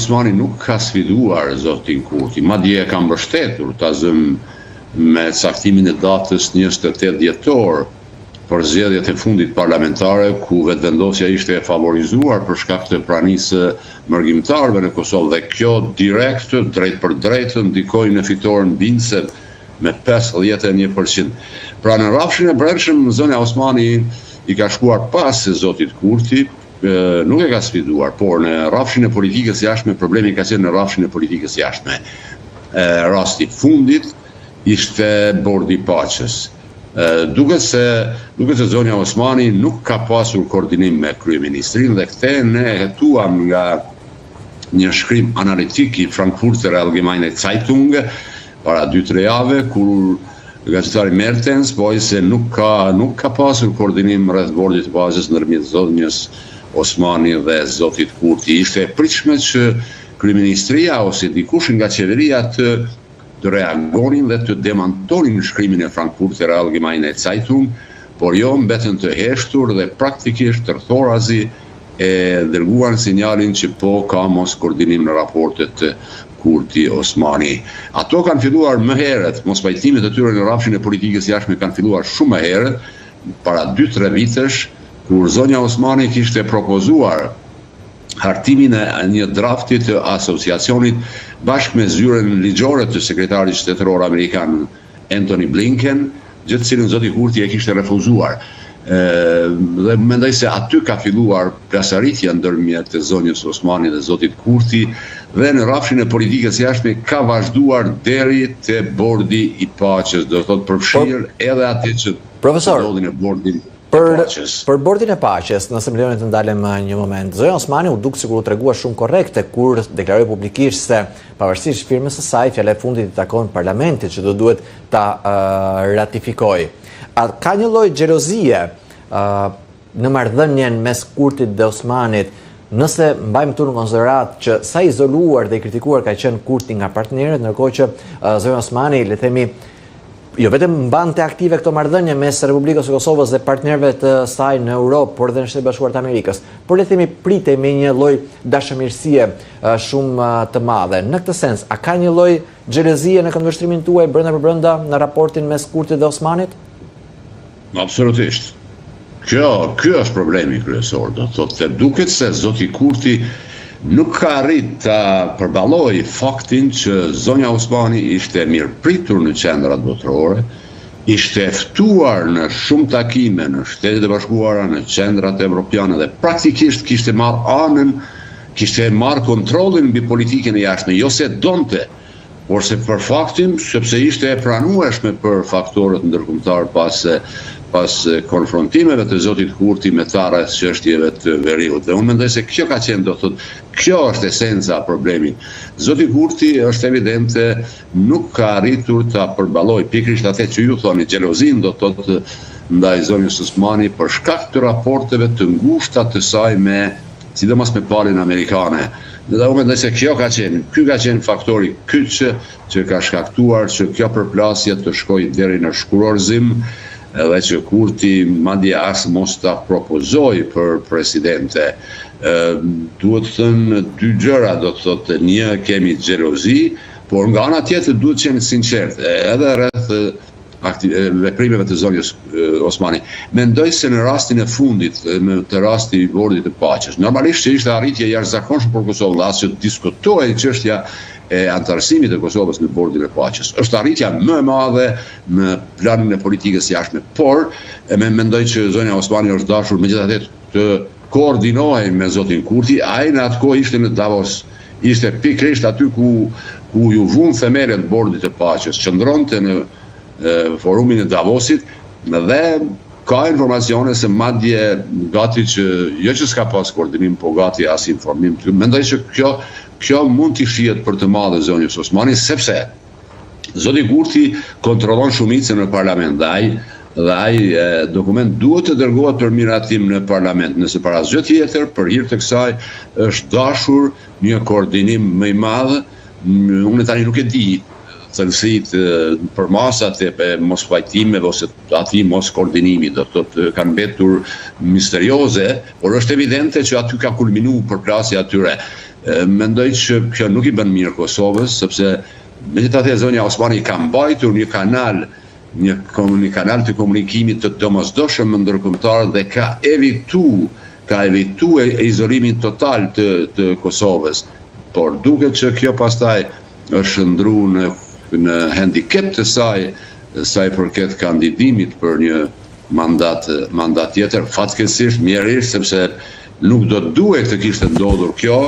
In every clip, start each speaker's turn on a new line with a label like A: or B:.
A: Osmani nuk ka sfiduar zotin Kurti, madje e ka mbështetur ta zëm me caktimin e datës 28 dhjetor për zgjedhjet e fundit parlamentare, ku vetëvendosja ishte e favorizuar për shkak të pranisë mërgjimtarëve në Kosovë, dhe kjo direkt, drejt për drejt, ndikoi në fitoren bindëse me 51%. Pra në rrafshin e brendshëm, zonja Osmani i ka shkuar pas se zotit Kurti, nuk e ka sfiduar, por në rrafshin e politikës jashtme, problemi ka qenë në rrafshin e politikës jashtme. Rasti fundit ishte bordi i paqes. Duket se zonja Osmani nuk ka pasur koordinim me kryeministrin, dhe këtë ne hetuam nga një shkrim analitik i Frankfurter Allgemeine Zeitung para 2-3 jave, kur gazetari Mertens poi se nuk ka pasur koordinim rreth bordit të paqes ndërmjet zonjës Osmani dhe zotit Kurti. Ishte e pritshme që kryeministria ose dikush nga qeveria të reagonin dhe të demantonin shkrimin e Frankfurter Allgemeine Zeitung, por jo mbeten të heshtur dhe praktikisht tërthorazi e dërguan sinjalin që po ka mos koordinim në raportet Kurti Osmani. Ato kanë filluar më herët, mos pajtimet e tyre në rrafshin e politikës jashtme kanë filluar shumë më herët, para 2-3 vitesh, kur zonja Osmani kishte propozuar hartimin e një drafti të asociacionit bashkë me zyrën ligjore të sekretarit shtetëror amerikan Antony Blinken, gjë të cilën zoti Kurti e kishte refuzuar. Dhe mendoj se aty ka filluar plasëritja ndërmjet të zonjës Osmani dhe zotit Kurti, dhe në rrafshin e politikës jashtme ka vazhduar deri te bordi i paqes, do të thotë përfshirë edhe atë që ndodhin e bordin.
B: Për bordin e paqes, nëse më lejoni të ndalem një moment, zonja Osmani u duk sikur u tregua shumë korrekte kur deklaroi publikisht se pavarësisht firmës së saj, fjala e fundit i takon parlamentit që do duhet ta ratifikojë. Ka një lloj xhelozie në marrëdhënien mes Kurtit dhe Osmanit, nëse mbajmë këtu në konsiderat që sa izoluar dhe i kritikuar ka qenë Kurti nga partnerët, ndërkohë që zonja Osmani, le të themi, jo vetëm mbante aktive këto marrëdhënie mes Republikës së Kosovës dhe partnerëve të saj në Europë, por dhe në Shtetet Bashkuara të Amerikës. Por le të themi pritej me një lloj dashamirësie shumë të madhe. Në këtë sens, a ka një lloj xhelozie në këndvështrimin tuaj brenda për brenda në raportin mes Kurtit dhe Osmanit?
A: Absolutisht. Ky është problemi kryesor. Do thotë duket se zoti Kurti nuk ka arrit të përballoj faktin që zonja Osmani ishte mirëpritur në qendrat botërore, ishte ftuar në shumë takime në Shtetet e Bashkuara, në qendrat evropiane, dhe praktikisht kishte marrë kontrollin mbi politikën e jashtme, jo se donte, por se për faktin sepse ishte e pranueshme për faktorët ndërkombëtar pas konfrontimeve të zotit Kurti me ta rreth çështjeve të veriut. Dhe unë mendoj se kjo ka qenë, do thotë, kjo është esenca e problemit. Zoti Kurti është evidente nuk ka arritur ta përballojë pikërisht atë që ju thoni, xhelozin, do thotë, ndaj zonjës Osmani për shkak të raporteve të ngushta të saj me, sidomos me palën amerikane. Dhe unë mendoj se ky ka qenë faktori kyç që ka shkaktuar që kjo përplasje të shkojë deri në shkurorzim, edhe që Kurti madje as mos ta propozoi për presidente. Duhet të thënë dy gjëra, do të thotë, një kemi xhelozi, por nga ana tjetër duhet të qenë sinqert edhe rreth veprimeve të zonjës Osmani. Mendoj se në rastin e fundit, në të rasti i bordit të paqes, normalisht që ishte arritje jashtëzakonshme për Kosovën, as që diskutohej çështja e antarësimit të Kosovës në bordin e paqes. Është arritja më e madhe në planin e politikës jashtme, por mendoj që zonja Osmani është dashur megjithatë të koordinohej me zotin Kurti. Ai në atë kohë ishte në Davos, ishte pikërisht aty ku ju vun themelet bordit të paqes, qëndronte në forumin e Davosit, dhe ka informacione se madje gati që jo që s'ka pas koordinim, po gati as informim. Mendoj që kjo mund t'i shihet për të madhe zonjës Osmani, sepse zoti Kurti kontrollon shumicën në parlament, dhe ai dokument duhet të dërgohet për miratim në parlament. Nëse para asgjë tjetër, për hir të kësaj është dashur një koordinim më i madh. Unë tani nuk e di thellësitë për masat e mos pajtimeve ose aty mos koordinimi, do të kanë mbetur misterioze, por është evidente që aty ka kulminuar përplasja atyre. Mendoj që kjo nuk i bën mirë Kosovës, sepse megjithatë zonja Osmani ka mbajtur një kanal të komunikimit të domosdoshëm ndërkombëtar dhe ka evitu izolimin total të Kosovës. Por duket që kjo pastaj është ndruar në handicap të saj përket kandidimit për një mandat tjetër, fatkeqësisht mjerisht sepse nuk do të duhet të kishte ndodhur kjo,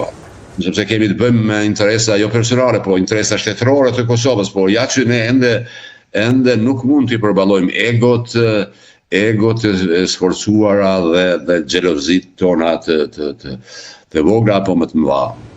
A: sepse kemi të bëjmë me interesa jo personale, po interesa shtetërore të Kosovës, por ja që ne ende nuk mund t'i përballojmë egot e sforcuara dhe xhelozit tona të vogla apo më të mëdha.